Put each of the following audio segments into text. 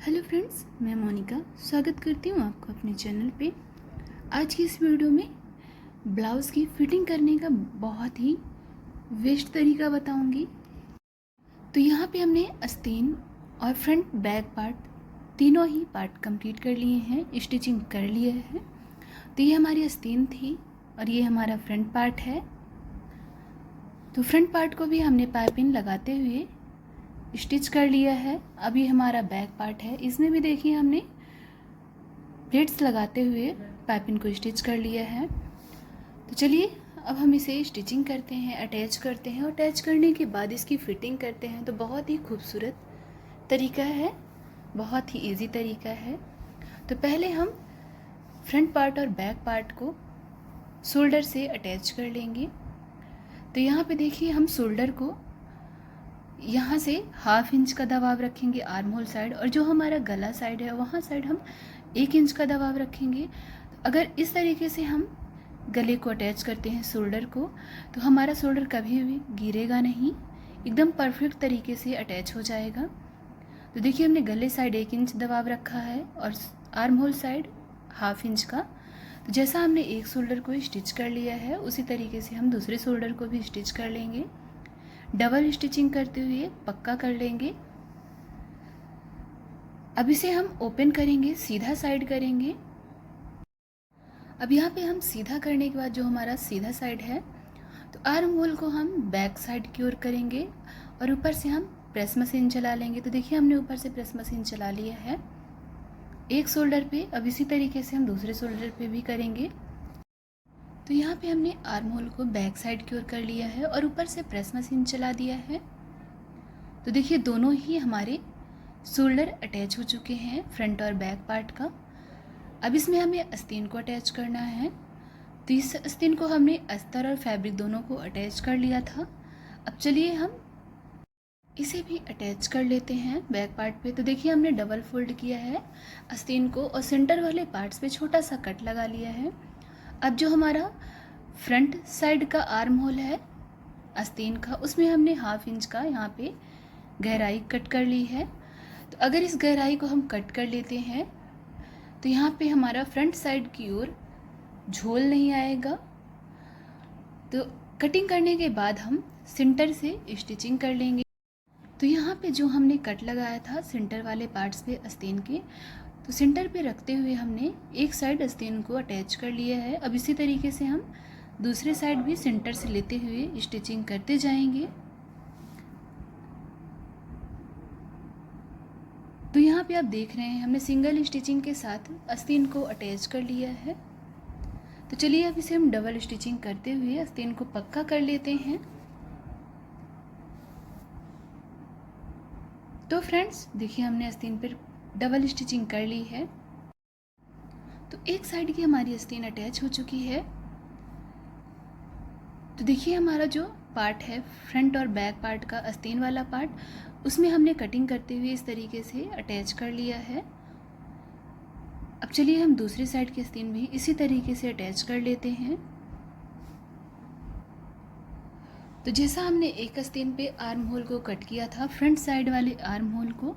Hello friends, मैं मोनिका स्वागत करती हूँ आपको अपने चैनल पे। आज की इस वीडियो में ब्लाउज़ की फिटिंग करने का बहुत ही बेस्ट तरीका बताऊँगी। तो यहाँ पे हमने आस्तीन और फ्रंट बैक पार्ट तीनों ही पार्ट कंप्लीट कर लिए हैं, स्टिचिंग कर लिए हैं। तो ये हमारी आस्तीन थी और ये हमारा फ्रंट पार्ट है। तो फ्रंट पार्ट को भी हमने पाइपिंग लगाते हुए स्टिच कर लिया है। अभी हमारा बैक पार्ट है, इसमें भी देखिए हमने प्लेट्स लगाते हुए पाइपिंग को स्टिच कर लिया है। तो चलिए अब हम इसे स्टिचिंग करते हैं, अटैच करते हैं और अटैच करने के बाद इसकी फिटिंग करते हैं। तो बहुत ही खूबसूरत तरीका है, बहुत ही इजी तरीका है। तो पहले हम फ्रंट पार्ट और बैक पार्ट को शोल्डर से अटैच कर लेंगे। तो यहाँ पे देखिए हम शोल्डर को यहाँ से 1/2 इंच का दबाव रखेंगे आर्म होल साइड, और जो हमारा गला साइड है वहाँ साइड हम 1 इंच का दबाव रखेंगे। तो अगर इस तरीके से हम गले को अटैच करते हैं शोल्डर को, तो हमारा शोल्डर कभी भी गिरेगा नहीं, एकदम परफेक्ट तरीके से अटैच हो जाएगा। तो देखिए हमने गले साइड 1 इंच दबाव रखा है और आर्म होल साइड 1/2 इंच का। तो जैसा हमने एक शोल्डर को स्टिच कर लिया है, उसी तरीके से हम दूसरे शोल्डर को भी स्टिच कर लेंगे। डबल स्टिचिंग करते हुए पक्का कर लेंगे। अब इसे हम ओपन करेंगे, सीधा साइड करेंगे। अब यहाँ पे हम सीधा करने के बाद जो हमारा सीधा साइड है, तो आर्म होल को हम बैक साइड की ओर करेंगे और ऊपर से हम प्रेस मशीन चला लेंगे। तो देखिए हमने ऊपर से प्रेस मशीन चला लिया है एक शोल्डर पे। अब इसी तरीके से हम दूसरे शोल्डर पे भी करेंगे। तो यहाँ पे हमने आर्म होल को बैक साइड की ओर कर लिया है और ऊपर से प्रेस मशीन चला दिया है। तो देखिए दोनों ही हमारे शोल्डर अटैच हो चुके हैं, फ्रंट और बैक पार्ट का। अब इसमें हमें आस्तीन को अटैच करना है। तो इस आस्तीन को हमने अस्तर और फैब्रिक दोनों को अटैच कर लिया था। अब चलिए हम इसे भी अटैच कर लेते हैं बैक पार्ट पे। तो देखिए हमने डबल फोल्ड किया है आस्तीन को और सेंटर वाले पार्ट्स पे छोटा सा कट लगा लिया है। अब जो हमारा फ्रंट साइड का आर्म होल है आस्तीन का, उसमें हमने 1/2 इंच का यहाँ पे गहराई कट कर ली है। तो अगर इस गहराई को हम कट कर लेते हैं तो यहाँ पे हमारा फ्रंट साइड की ओर झोल नहीं आएगा। तो कटिंग करने के बाद हम सेंटर से स्टिचिंग कर लेंगे। तो यहाँ पे जो हमने कट लगाया था सेंटर वाले पार्ट्स पे आस्तीन के, तो सेंटर पे रखते हुए हमने एक साइड आस्तीन को अटैच कर लिया है। अब इसी तरीके से हम दूसरे साइड भी सेंटर से लेते हुए स्टिचिंग करते जाएंगे। तो यहाँ पे आप देख रहे हैं हमने सिंगल स्टिचिंग के साथ आस्तीन को अटैच कर लिया है। तो चलिए अब इसे हम डबल स्टिचिंग करते हुए आस्तीन को पक्का कर लेते हैं। तो फ्रेंड्स देखिए हमने आस्तीन पर डबल स्टिचिंग कर ली है। तो एक साइड की हमारी आस्तीन अटैच हो चुकी है। तो देखिए हमारा जो पार्ट है फ्रंट और बैक पार्ट का आस्तीन वाला पार्ट, उसमें हमने कटिंग करते हुए इस तरीके से अटैच कर लिया है। अब चलिए हम दूसरी साइड की आस्तीन भी इसी तरीके से अटैच कर लेते हैं। तो जैसा हमने एक आस्तीन पे आर्म होल को कट किया था फ्रंट साइड वाले आर्म होल को,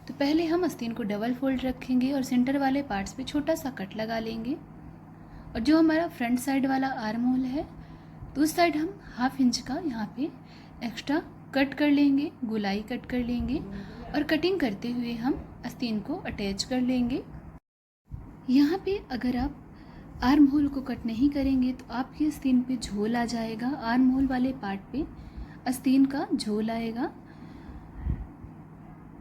तो पहले हम आस्तीन को डबल फोल्ड रखेंगे और सेंटर वाले पार्ट्स पे छोटा सा कट लगा लेंगे। और जो हमारा फ्रंट साइड वाला आर्म होल है, तो उस साइड हम 1/2 इंच का यहाँ पे एक्स्ट्रा कट कर लेंगे, गोलाई कट कर लेंगे और कटिंग करते हुए हम आस्तीन को अटैच कर लेंगे। यहाँ पे अगर आप आर्म होल को कट नहीं करेंगे तो आपकी आस्तीन पे झोल आ जाएगा, आर्म होल वाले पार्ट पे आस्तीन का झोल आएगा।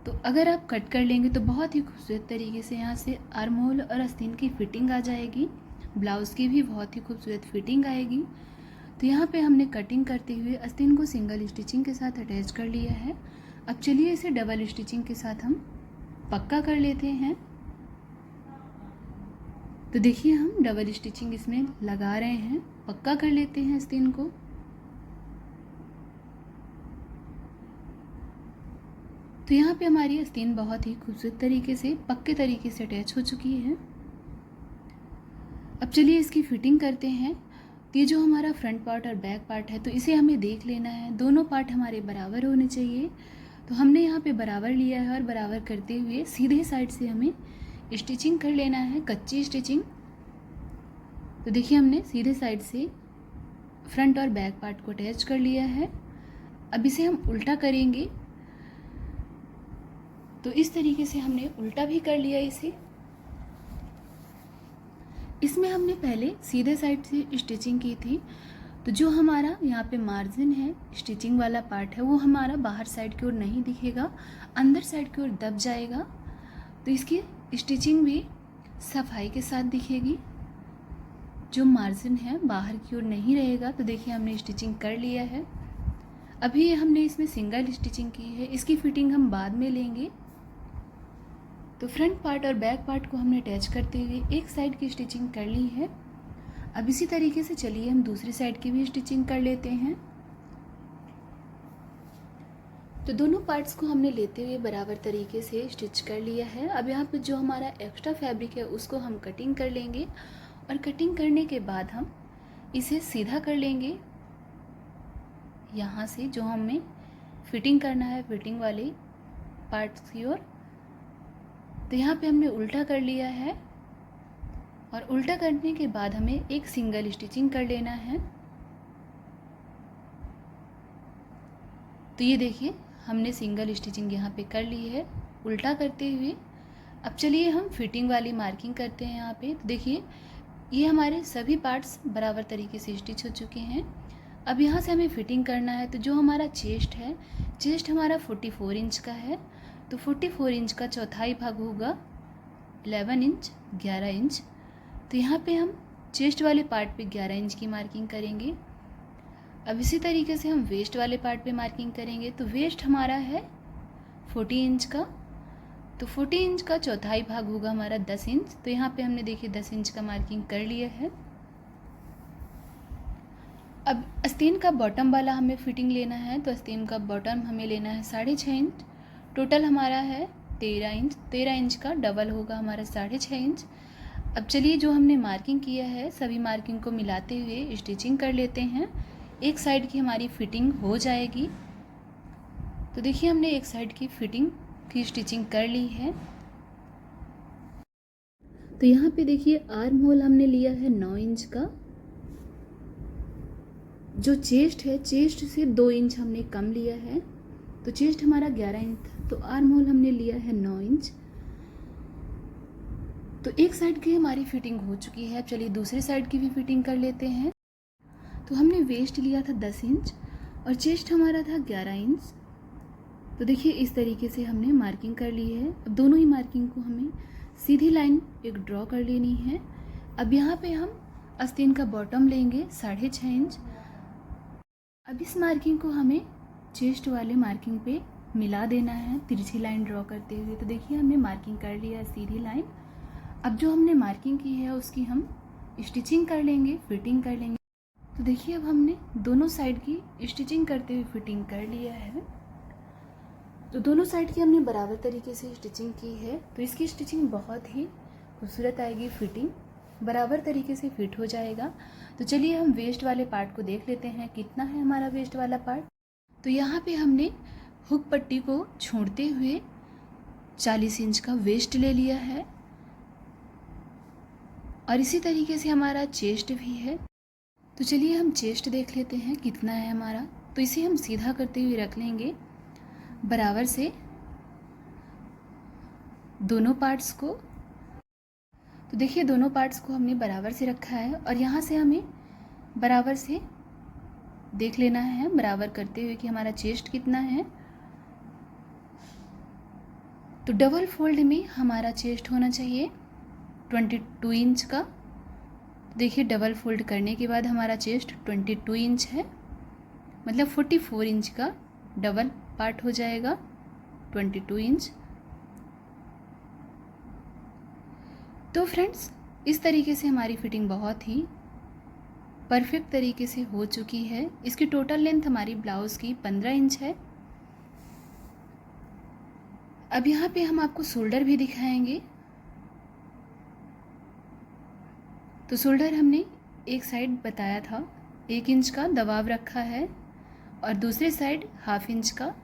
तो अगर आप कट कर लेंगे तो बहुत ही खूबसूरत तरीके से यहाँ से आर्म होल और आस्तीन की फिटिंग आ जाएगी, ब्लाउज़ की भी बहुत ही खूबसूरत फिटिंग आएगी। तो यहाँ पे हमने कटिंग करते हुए आस्तीन को सिंगल स्टिचिंग के साथ अटैच कर लिया है। अब चलिए इसे डबल स्टिचिंग के साथ हम पक्का कर लेते हैं। तो देखिए हम डबल स्टिचिंग इसमें लगा रहे हैं, पक्का कर लेते हैं आस्तीन को। तो यहाँ पे हमारी आस्तीन बहुत ही खूबसूरत तरीके से पक्के तरीके से अटैच हो चुकी है। अब चलिए इसकी फिटिंग करते हैं। तो ये जो हमारा फ्रंट पार्ट और बैक पार्ट है, तो इसे हमें देख लेना है, दोनों पार्ट हमारे बराबर होने चाहिए। तो हमने यहाँ पे बराबर लिया है और बराबर करते हुए सीधे साइड से हमें स्टिचिंग कर लेना है, कच्ची स्टिचिंग। तो देखिए हमने सीधे साइड से फ्रंट और बैक पार्ट को अटैच कर लिया है। अब इसे हम उल्टा करेंगे, तो इस तरीके से हमने उल्टा भी कर लिया इसे। इसमें हमने पहले सीधे साइड से स्टिचिंग की थी, तो जो हमारा यहाँ पे मार्जिन है, स्टिचिंग वाला पार्ट है, वो हमारा बाहर साइड की ओर नहीं दिखेगा, अंदर साइड की ओर दब जाएगा। तो इसकी स्टिचिंग भी सफाई के साथ दिखेगी, जो मार्जिन है बाहर की ओर नहीं रहेगा। तो देखिए हमने स्टिचिंग कर लिया है। अभी हमने इसमें सिंगल स्टिचिंग की है, इसकी फिटिंग हम बाद में लेंगे। तो फ्रंट पार्ट और बैक पार्ट को हमने अटैच करते हुए एक साइड की स्टिचिंग कर ली है। अब इसी तरीके से चलिए हम दूसरी साइड की भी स्टिचिंग कर लेते हैं। तो दोनों पार्ट्स को हमने लेते हुए बराबर तरीके से स्टिच कर लिया है। अब यहाँ पे जो हमारा एक्स्ट्रा फैब्रिक है उसको हम कटिंग कर लेंगे, और कटिंग करने के बाद हम इसे सीधा कर लेंगे यहाँ से, जो हमें फिटिंग करना है फिटिंग वाले पार्ट्स की ओर। तो यहाँ पे हमने उल्टा कर लिया है, और उल्टा करने के बाद हमें एक सिंगल स्टिचिंग कर लेना है। तो ये देखिए हमने सिंगल स्टिचिंग यहाँ पे कर ली है उल्टा करते हुए। अब चलिए हम फिटिंग वाली मार्किंग करते हैं यहाँ पे। तो देखिए ये हमारे सभी पार्ट्स बराबर तरीके से स्टिच हो चुके हैं। अब यहाँ से हमें फिटिंग करना है। तो जो हमारा चेस्ट है, चेस्ट हमारा 44 इंच का है, तो 44 इंच का चौथाई भाग होगा 11 इंच, 11 इंच। तो यहाँ पे हम चेस्ट वाले पार्ट पे 11 इंच की मार्किंग करेंगे। अब इसी तरीके से हम वेस्ट वाले पार्ट पे मार्किंग करेंगे। तो वेस्ट हमारा है 40 इंच का, तो 40 इंच का चौथाई भाग होगा हमारा 10 इंच। तो यहाँ पे हमने देखिए 10 इंच का मार्किंग कर लिया है। अब आस्तीन का बॉटम वाला हमें फिटिंग लेना है। तो आस्तीन का बॉटम हमें लेना है 6.5 इंच। टोटल हमारा है 13 इंच। 13 इंच का डबल होगा हमारा 6.5 इंच। अब चलिए जो हमने मार्किंग किया है सभी मार्किंग को मिलाते हुए स्टिचिंग कर लेते हैं। एक साइड की हमारी फिटिंग हो जाएगी। तो देखिए हमने एक साइड की फिटिंग की स्टिचिंग कर ली है। तो यहाँ पे देखिए आर्म होल हमने लिया है 9 इंच का। जो चेस्ट है, चेस्ट से 2 इंच हमने कम लिया है, तो चेस्ट हमारा 11 इंच था, तो आर्म होल हमने लिया है 9 इंच। तो एक साइड की हमारी फिटिंग हो चुकी है। अब चलिए दूसरी साइड की भी फिटिंग कर लेते हैं। तो हमने वेस्ट लिया था 10 इंच और चेस्ट हमारा था 11 इंच। तो देखिए इस तरीके से हमने मार्किंग कर ली है। अब दोनों ही मार्किंग को हमें सीधी लाइन एक ड्रॉ कर लेनी है। अब यहाँ पे हम आस्तीन का बॉटम लेंगे 6.5 इंच। अब इस मार्किंग को हमें चेस्ट वाले मार्किंग पे मिला देना है तिरछी लाइन ड्रॉ करते हुए। तो देखिए हमने मार्किंग कर लिया है सीधी लाइन। अब जो हमने मार्किंग की है उसकी हम स्टिचिंग कर लेंगे, फिटिंग कर लेंगे। तो देखिए अब हमने दोनों साइड की स्टिचिंग करते हुए फिटिंग कर लिया है। तो दोनों साइड की हमने बराबर तरीके से स्टिचिंग की है। तो इसकी स्टिचिंग बहुत ही खूबसूरत आएगी, फिटिंग बराबर तरीके से फिट हो जाएगा। तो चलिए हम वेस्ट वाले पार्ट को देख लेते हैं कितना है हमारा वेस्ट वाला पार्ट। तो यहाँ पे हमने हुक पट्टी को छोड़ते हुए 40 इंच का वेस्ट ले लिया है, और इसी तरीके से हमारा चेस्ट भी है। तो चलिए हम चेस्ट देख लेते हैं कितना है हमारा। तो इसे हम सीधा करते हुए रख लेंगे बराबर से दोनों पार्ट्स को। तो देखिए दोनों पार्ट्स को हमने बराबर से रखा है, और यहाँ से हमें बराबर से देख लेना है बराबर करते हुए कि हमारा चेस्ट कितना है। तो डबल फोल्ड में हमारा चेस्ट होना चाहिए 22 इंच का। देखिए डबल फोल्ड करने के बाद हमारा चेस्ट 22 इंच है, मतलब 44 इंच का डबल पार्ट हो जाएगा 22 इंच। तो फ्रेंड्स इस तरीके से हमारी फिटिंग बहुत ही परफेक्ट तरीके से हो चुकी है। इसकी टोटल लेंथ हमारी ब्लाउज़ की 15 इंच है। अब यहाँ पे हम आपको शोल्डर भी दिखाएंगे। तो शोल्डर हमने एक साइड बताया था 1 इंच का दबाव रखा है, और दूसरे साइड 1/2 इंच का।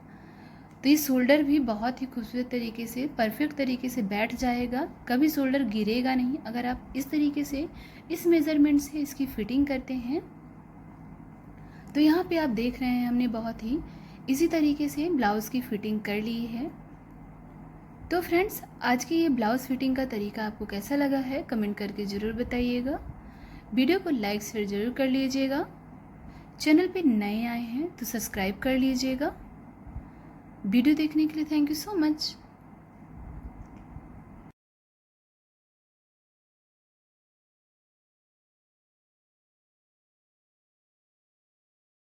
तो ये शोल्डर भी बहुत ही खूबसूरत तरीके से, परफेक्ट तरीके से बैठ जाएगा, कभी शोल्डर गिरेगा नहीं अगर आप इस तरीके से, इस मेज़रमेंट से इसकी फ़िटिंग करते हैं। तो यहाँ पे आप देख रहे हैं हमने बहुत ही इसी तरीके से ब्लाउज़ की फ़िटिंग कर ली है। तो फ्रेंड्स, आज की ये ब्लाउज़ फिटिंग का तरीका आपको कैसा लगा है कमेंट करके ज़रूर बताइएगा। वीडियो को लाइक शेयर ज़रूर कर लीजिएगा। चैनल पे नए आए हैं तो सब्सक्राइब कर लीजिएगा। वीडियो देखने के लिए थैंक यू सो मच।